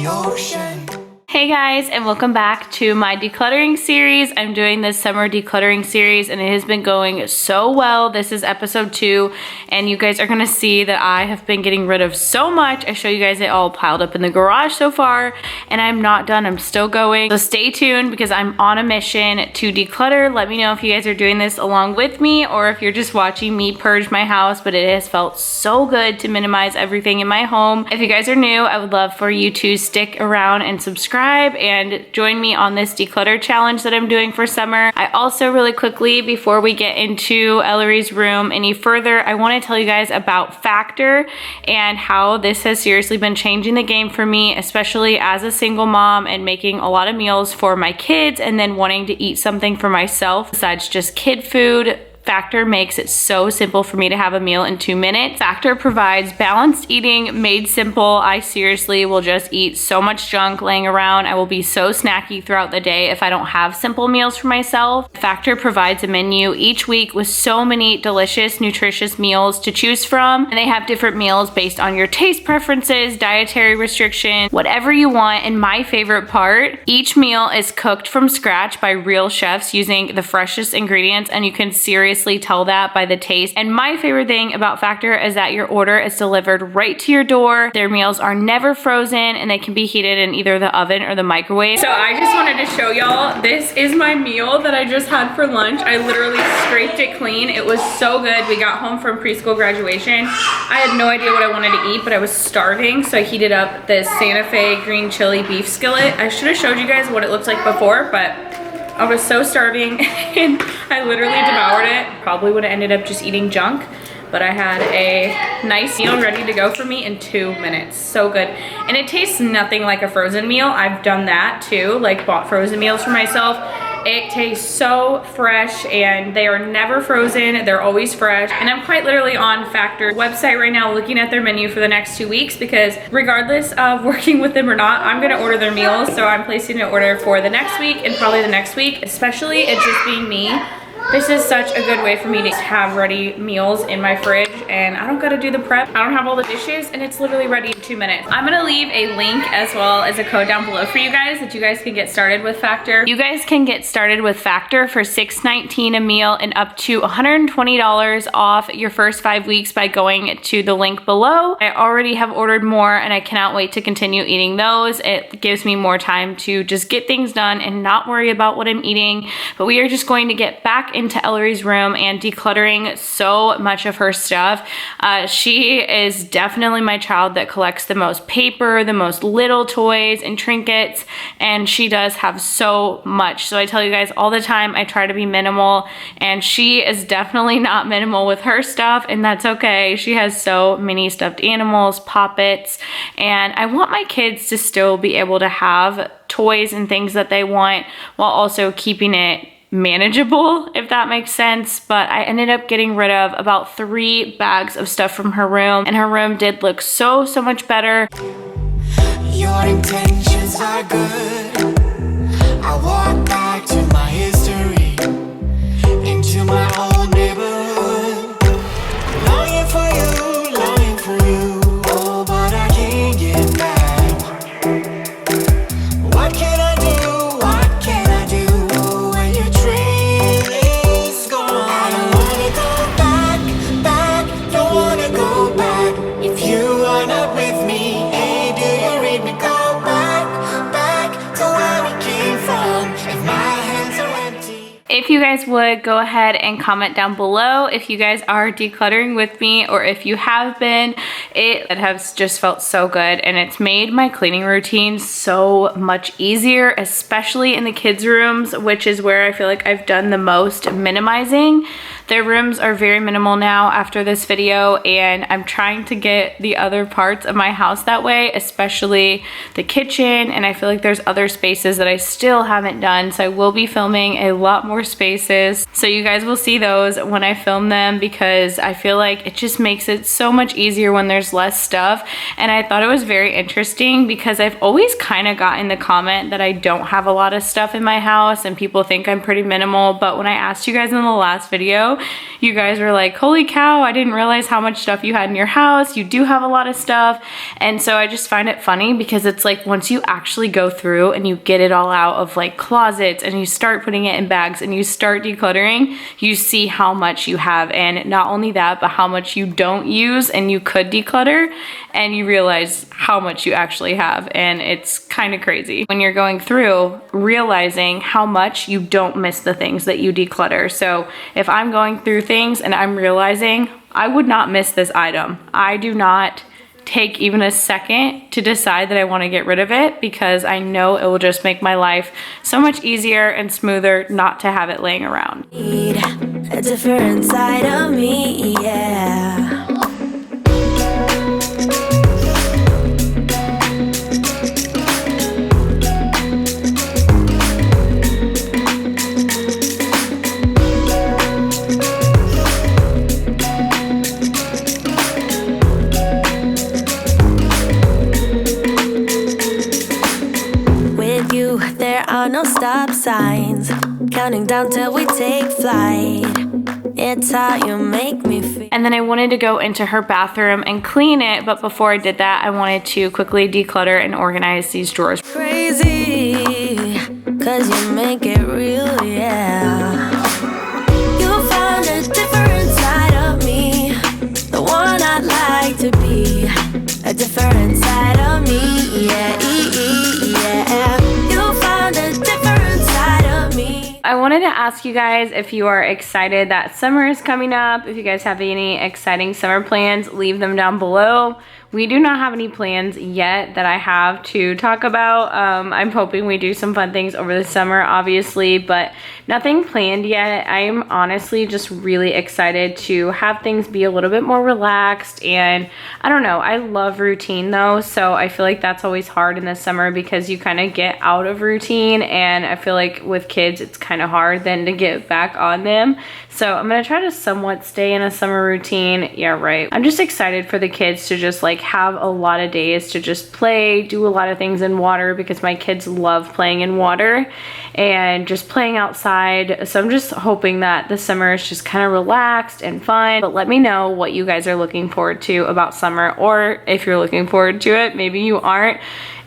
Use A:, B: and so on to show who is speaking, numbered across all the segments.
A: the ocean.
B: Hey guys, and welcome back to my decluttering series. I'm doing this summer decluttering series and it has been going so well. This is episode 2 and you guys are gonna see that I have been getting rid of so much. I show you guys it all piled up in the garage so far and I'm not done, I'm still going. So stay tuned because I'm on a mission to declutter. Let me know if you guys are doing this along with me or if you're just watching me purge my house, but it has felt so good to minimize everything in my home. If you guys are new, I would love for you to stick around and subscribe and join me on this declutter challenge that I'm doing for summer. I also really quickly, before we get into Ellery's room any further, I want to tell you guys about Factor and how this has seriously been changing the game for me, especially as a single mom and making a lot of meals for my kids and then wanting to eat something for myself besides just kid food. Factor makes it so simple for me to have a meal in 2 minutes. Factor provides balanced eating made simple. I seriously will just eat so much junk laying around. I will be so snacky throughout the day if I don't have simple meals for myself. Factor provides a menu each week with so many delicious, nutritious meals to choose from. And they have different meals based on your taste preferences, dietary restrictions, whatever you want. And my favorite part, each meal is cooked from scratch by real chefs using the freshest ingredients, and you can seriously tell that by the taste. And my favorite thing about Factor is that your order is delivered right to your door. Their meals are never frozen and they can be heated in either the oven or the microwave. So I just wanted to show y'all, this is my meal that I just had for lunch. I literally scraped it clean. It was so good. We got home from preschool graduation. I had no idea what I wanted to eat, but I was starving. So I heated up this Santa Fe green chili beef skillet. I should have showed you guys what it looked like before, but I was so starving and I literally devoured it. Probably would have ended up just eating junk, but I had a nice meal ready to go for me in 2 minutes. So good. And it tastes nothing like a frozen meal. I've done that too, like bought frozen meals for myself. It tastes so fresh and they are never frozen. They're always fresh. And I'm quite literally on Factor's website right now looking at their menu for the next 2 weeks because regardless of working with them or not, I'm gonna order their meals. So I'm placing an order for the next week and probably the next week, especially it just being me. This is such a good way for me to have ready meals in my fridge and I don't gotta do the prep. I don't have all the dishes and it's literally ready in 2 minutes. I'm gonna leave a link as well as a code down below for you guys that you guys can get started with Factor. You guys can get started with Factor for $6.19 a meal and up to $120 off your first 5 weeks by going to the link below. I already have ordered more and I cannot wait to continue eating those. It gives me more time to just get things done and not worry about what I'm eating. But we are just going to get back into Ellery's room and decluttering so much of her stuff. She is definitely my child that collects the most paper, the most little toys and trinkets, and she does have so much. So I tell you guys all the time, I try to be minimal, and she is definitely not minimal with her stuff, and that's okay. She has so many stuffed animals, poppets, and I want my kids to still be able to have toys and things that they want while also keeping it manageable, if that makes sense. But I ended up getting rid of about 3 bags of stuff from her room, and her room did look so much better.
A: Your intentions are good. I walk back to my history, into my old neighborhood, longing for you, longing for you. Oh, but I can't get back. What can I do? What can I do?
B: If you guys would go ahead and comment down below if you guys are decluttering with me or if you have been. It has just felt so good and it's made my cleaning routine so much easier, especially in the kids' rooms, which is where I feel like I've done the most minimizing. Their rooms are very minimal now after this video, and I'm trying to get the other parts of my house that way, especially the kitchen, and I feel like there's other spaces that I still haven't done, so I will be filming a lot more spaces. So you guys will see those when I film them because I feel like it just makes it so much easier when there's less stuff. And I thought it was very interesting because I've always kind of gotten the comment that I don't have a lot of stuff in my house and people think I'm pretty minimal, but when I asked you guys in the last video through, you guys were like, holy cow, I didn't realize how much stuff you had in your house. You do have a lot of stuff. And so I just find it funny because it's like once you actually go through and you get it all out of like closets and you start putting it in bags and you start decluttering, you see how much you have. And not only that, but how much you don't use and you could declutter, and you realize how much you actually have. And it's kind of crazy when you're going through realizing how much you don't miss the things that you declutter. So if I'm going through things and I'm realizing I would not miss this item, I do not take even a second to decide that I want to get rid of it, because I know it will just make my life so much easier and smoother not to have it laying around.
A: Need a different side of me, yeah. No stop signs, counting down till we take flight. It's how you make me feel.
B: And then I wanted to go into her bathroom and clean it, but before I did that, I wanted to quickly declutter and organize these drawers.
A: Crazy, cause you make it real, yeah. You found a different side of me, the one I'd like to be. A different side of me, yeah, yeah.
B: I wanted to ask you guys if you are excited that summer is coming up. If you guys have any exciting summer plans, leave them down below. We do not have any plans yet that I have to talk about. I'm hoping we do some fun things over the summer, obviously, but nothing planned yet. I'm honestly just really excited to have things be a little bit more relaxed. And I don't know, I love routine though, so I feel like that's always hard in the summer because you kind of get out of routine, and I feel like with kids it's kind of hard then to get back on them. So I'm gonna try to somewhat stay in a summer routine. Yeah, right. I'm just excited for the kids to just like have a lot of days to just play, do a lot of things in water, because my kids love playing in water and just playing outside. So I'm just hoping that the summer is just kind of relaxed and fun. But let me know what you guys are looking forward to about summer, or if you're looking forward to it, maybe you aren't.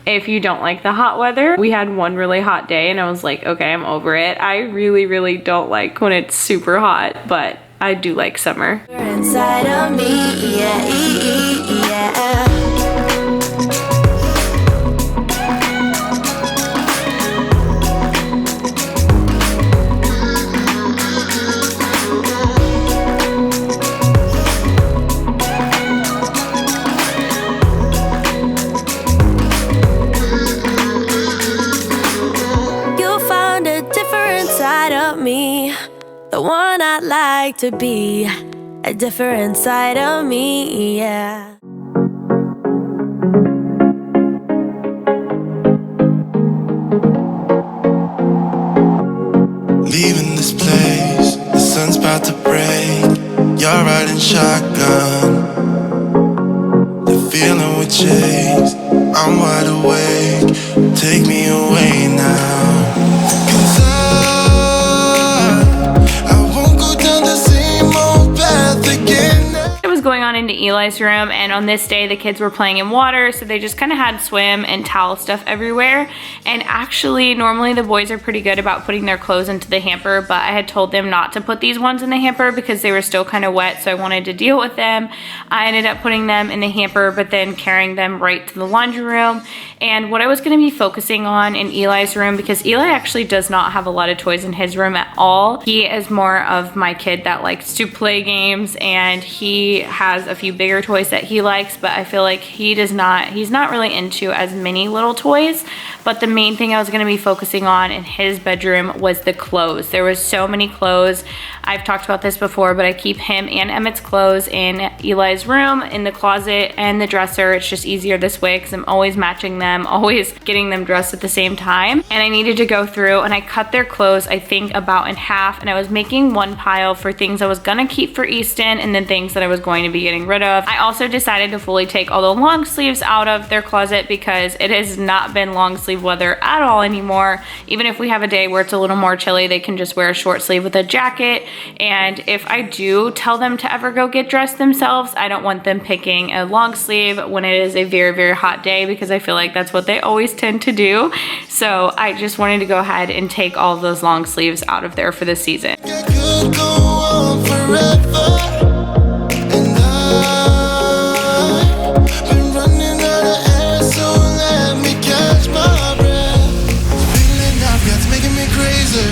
B: If you don't like the hot weather, we had one really hot day and I was like, okay, I'm over it. I really don't like when it's super hot, but I do like summer.
A: Inside of me, yeah, yeah. The one I'd like to be, a different side of me, yeah.
C: Leaving this place, the sun's about to break. You're riding shotgun, the feeling we chase. I'm wide awake, take me away now. 'Cause I won't go down the same old path again.
B: It was going on into Eli's room, and on this day the kids were playing in water, so they just kind of had swim and towel stuff everywhere. And actually normally the boys are pretty good about putting their clothes into the hamper, but I had told them not to put these ones in the hamper because they were still kind of wet, so I wanted to deal with them. I ended up putting them in the hamper, but then carrying them right to the laundry room. And what I was going to be focusing on in Eli's room, because Eli actually does not have a lot of toys in his room at all. He is more of my kid that likes to play games, and he has a few bigger toys that he likes, but I feel like he's not really into as many little toys. But the main thing I was going to be focusing on in his bedroom was the clothes. There was so many clothes. I've talked about this before, but I keep him and Emmett's clothes in Eli's room, in the closet and the dresser. It's just easier this way because I'm always matching them, always getting them dressed at the same time. And I needed to go through and I cut their clothes, I think, about in half, and I was making one pile for things I was gonna keep for Easton and then things that I was going to be getting rid rid of. I also decided to fully take all the long sleeves out of their closet because it has not been long sleeve weather at all anymore. Even if we have a day where it's a little more chilly, they can just wear a short sleeve with a jacket. And if I do tell them to ever go get dressed themselves, I don't want them picking a long sleeve when it is a very, very hot day, because I feel like that's what they always tend to do. So I just wanted to go ahead and take all of those long sleeves out of there for this season.
C: It could go on forever, and I've been running out of air, so let me catch my breath. This feeling I've got's making me crazy.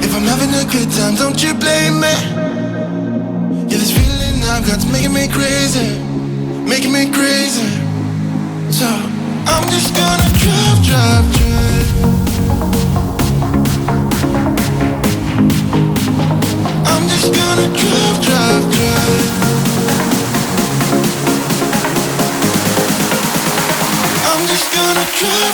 C: If I'm having a good time, don't you blame me. Yeah, this feeling I've got's making me crazy, making me crazy. So I'm just gonna drive. I'm just gonna drive. I'm just gonna drive.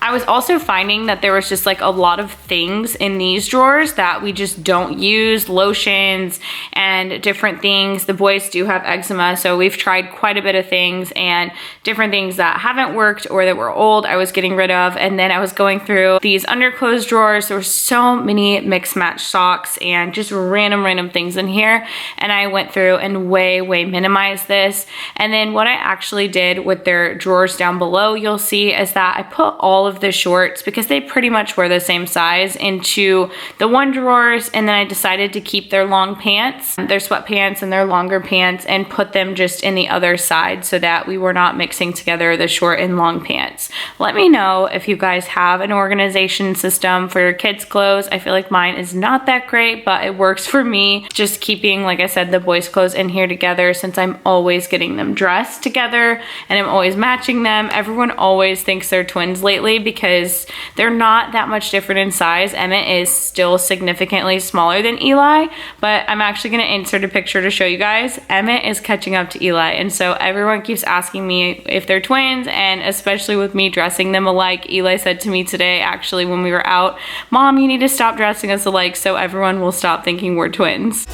B: I was also finding that there was just like a lot of things in these drawers that we just don't use, lotions and different things. The boys do have eczema, so we've tried quite a bit of things, and different things that haven't worked or that were old I was getting rid of. And then I was going through these underclothes drawers. There were so many mix match socks and just random things in here, and I went through and way minimized this. And then what I actually did with their drawers down below, you'll see, is that I put all of the shorts, because they pretty much were the same size, into the one drawers, and then I decided to keep their long pants, their sweatpants and their longer pants, and put them just in the other side so that we were not mixing together the short and long pants. Let me know if you guys have an organization system for your kids' clothes. I feel like mine is not that great, but it works for me. Just keeping, like I said, the boys' clothes in here together, since I'm always getting them dressed together and I'm always matching them. Everyone always thinks they're twins lately because they're not that much different in size. Emmett is still significantly smaller than Eli, but I'm actually going to insert a picture to show you guys. Emmett is catching up to Eli, and so everyone keeps asking me if they're twins, and especially with me dressing them alike. Eli said to me today, actually, when we were out, "Mom, you need to stop dressing us alike so everyone will stop thinking we're twins."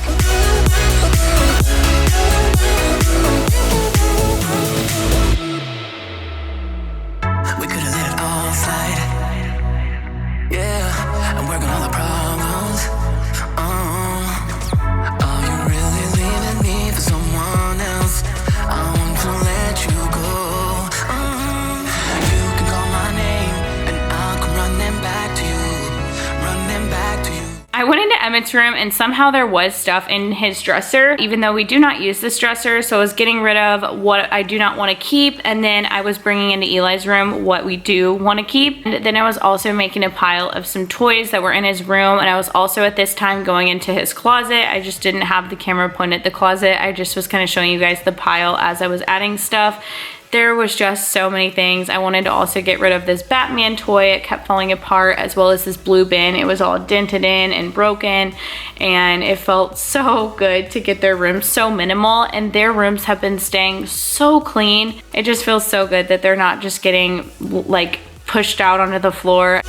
B: I went into Emmett's room and somehow there was stuff in his dresser, even though we do not use this dresser. So I was getting rid of what I do not want to keep, and then I was bringing into Eli's room what we do want to keep. And then I was also making a pile of some toys that were in his room, and I was also at this time going into his closet. I just didn't have the camera pointed at the closet. I just was kind of showing you guys the pile as I was adding stuff. There was just so many things. I wanted to also get rid of this Batman toy. It kept falling apart, as well as this blue bin. It was all dented in and broken, and it felt so good to get their rooms so minimal, and their rooms have been staying so clean. It just feels so good that they're not just getting like pushed out onto the floor.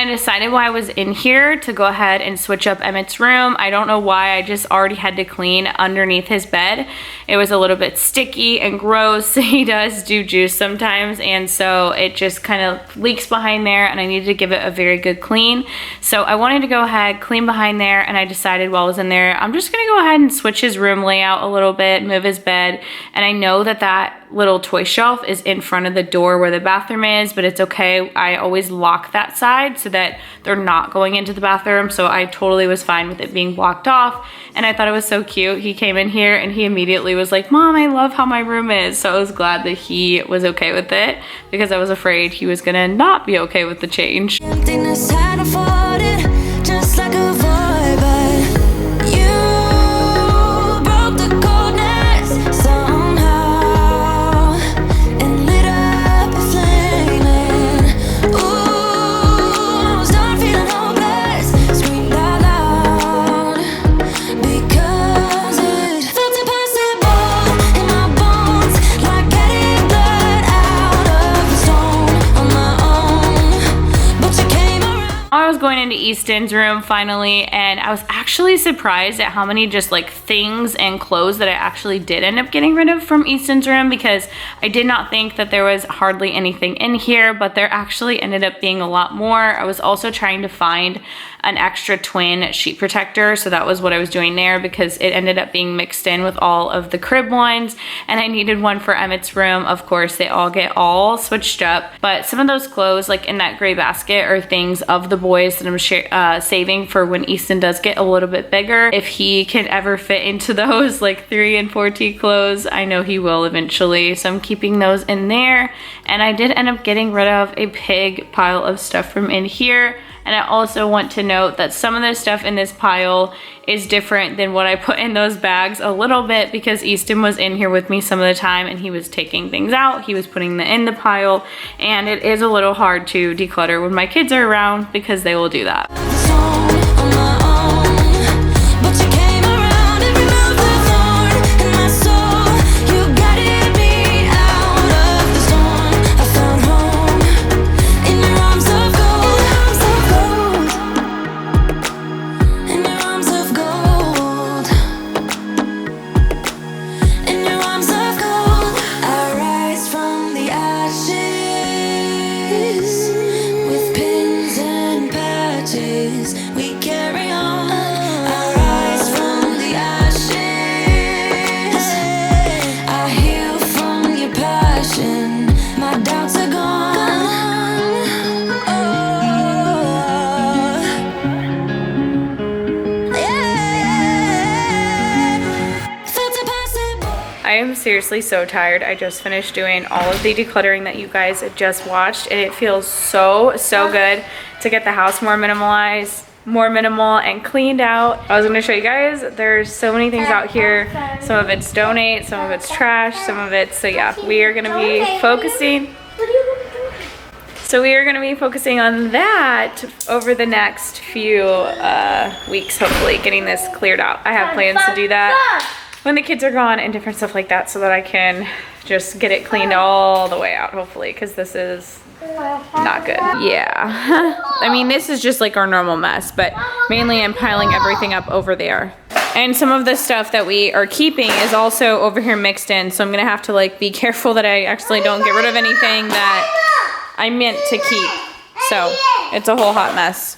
B: Decided while I was in here to go ahead and switch up Emmett's room. I don't know why, I just already had to clean underneath his bed. It was a little bit sticky and gross. He does do juice sometimes, and so it just kind of leaks behind there, and I needed to give it a very good clean. So I wanted to go ahead, clean behind there, and I decided while I was in there, I'm just gonna go ahead and switch his room layout a little bit, move his bed, and I know that that little toy shelf is in front of the door where the bathroom is, but it's okay. I always lock that side so that they're not going into the bathroom. So I totally was fine with it being blocked off. And I thought it was so cute. He came in here and he immediately was like, Mom, I love how my room is. So I was glad that he was okay with it because I was afraid he was gonna not be okay with the change.
A: Emptiness had afforded, just like a void, but you broke the coldness somehow and lit up a flame. Ooh, I was done feeling hopeless, screamed out loud because it felt impossible in my bones, like getting blood out of the stone on my own. But you came around.
B: I was going into Easton's room finally, and I was actually surprised at how many just like things and clothes that I actually did end up getting rid of from Easton's room, because I did not think that there was hardly anything in here, but there actually ended up being a lot more. I was also trying to find an extra twin sheet protector, so that was what I was doing there because it ended up being mixed in with all of the crib ones, and I needed one for Emmett's room. Of course, they all get all switched up, but some of those clothes like in that gray basket are things of the boys that I'm saving for when Easton does get a little bit bigger. If he can ever fit into those like 3 and 4T clothes, I know he will eventually, so I'm keeping those in there. And I did end up getting rid of a big pile of stuff from in here. And I also want to note that some of the stuff in this pile is different than what I put in those bags a little bit, because Easton was in here with me some of the time and he was taking things out, he was putting them in the pile, and it is a little hard to declutter when my kids are around because they will do that. I am seriously so tired. I just finished doing all of the decluttering that you guys just watched, and it feels so good to get the house more minimalized, more minimal and cleaned out. I was gonna show you guys, there's so many things out here. Some of it's donate, some of it's trash, some of it's, so yeah, we are gonna be focusing. So we are gonna be focusing on that over the next few weeks, hopefully, getting this cleared out. I have plans to do that when the kids are gone and different stuff like that, so that I can just get it cleaned all the way out, hopefully, because this is not good. Yeah, I mean, this is just like our normal mess, but mainly I'm piling everything up over there. And some of the stuff that we are keeping is also over here mixed in, so I'm gonna have to like be careful that I actually don't get rid of anything that I meant to keep. So it's a whole hot mess.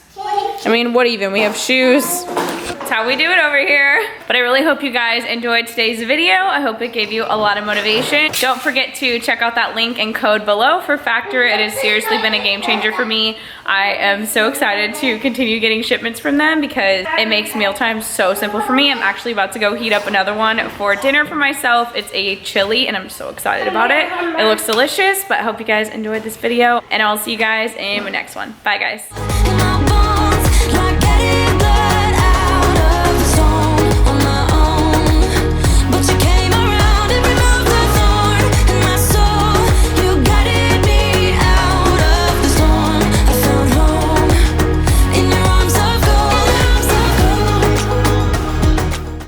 B: I mean, what even? We have shoes. That's how we do it over here. But I really hope you guys enjoyed today's video. I hope it gave you a lot of motivation. Don't forget to check out that link and code below for Factor. It has seriously been a game changer for me. I am so excited to continue getting shipments from them because it makes mealtime so simple for me. I'm actually about to go heat up another one for dinner for myself. It's a chili and I'm so excited about it. It looks delicious, but I hope you guys enjoyed this video and I'll see you guys in my next one. Bye guys.